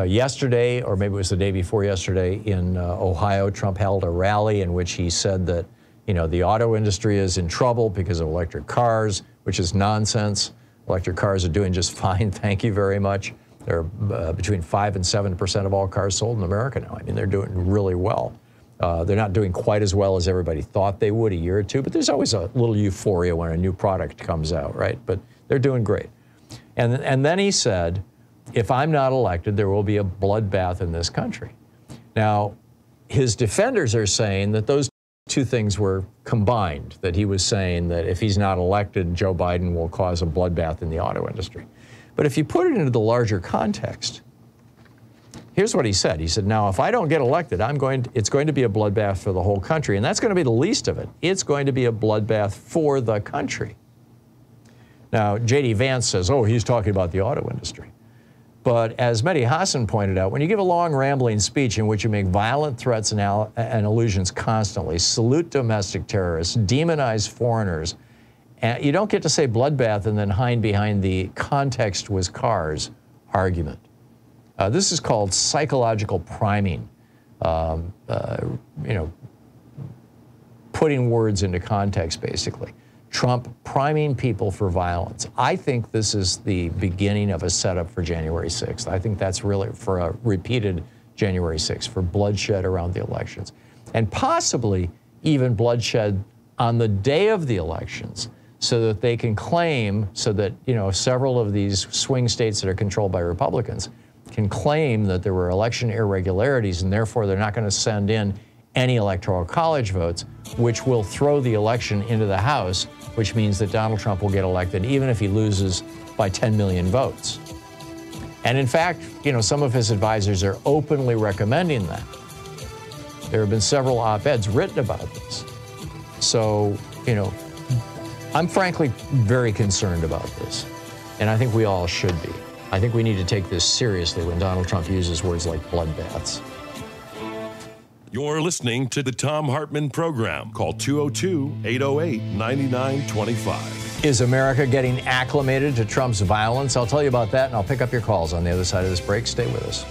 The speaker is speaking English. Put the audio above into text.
yesterday, or maybe it was the day before yesterday, in Ohio, Trump held a rally in which he said that, the auto industry is in trouble because of electric cars, which is nonsense. Electric cars are doing just fine, thank you very much. They're between 5 and 7% of all cars sold in America now. I mean, they're doing really well. They're not doing quite as well as everybody thought they would a year or two, but there's always a little euphoria when a new product comes out, right? But they're doing great. And then he said, if I'm not elected, there will be a bloodbath in this country. Now, his defenders are saying that those two things were combined, that he was saying that if he's not elected, Joe Biden will cause a bloodbath in the auto industry. But if you put it into the larger context, here's what he said. He said, now, if I don't get elected, it's going to be a bloodbath for the whole country, and that's going to be the least of it. It's going to be a bloodbath for the country. Now, J.D. Vance says, oh, he's talking about the auto industry. But as Mehdi Hasan pointed out, when you give a long, rambling speech in which you make violent threats and allusions constantly, salute domestic terrorists, demonize foreigners, and you don't get to say bloodbath and then hide behind the context was cars argument. This is called psychological priming, putting words into context, basically. Trump priming people for violence. I think this is the beginning of a setup for January 6th. I think that's really for a repeated January 6th, for bloodshed around the elections. And possibly even bloodshed on the day of the elections, so that they can claim, so that, several of these swing states that are controlled by Republicans can claim that there were election irregularities, and therefore they're not going to send in any electoral college votes, which will throw the election into the House, which means that Donald Trump will get elected even if he loses by 10 million votes. And in fact, some of his advisors are openly recommending that. There have been several op-eds written about this. So, I'm frankly very concerned about this, and I think we all should be. I think we need to take this seriously when Donald Trump uses words like bloodbaths. You're listening to the Thom Hartmann Program. Call 202-808-9925. Is America getting acclimated to Trump's violence? I'll tell you about that, and I'll pick up your calls on the other side of this break. Stay with us.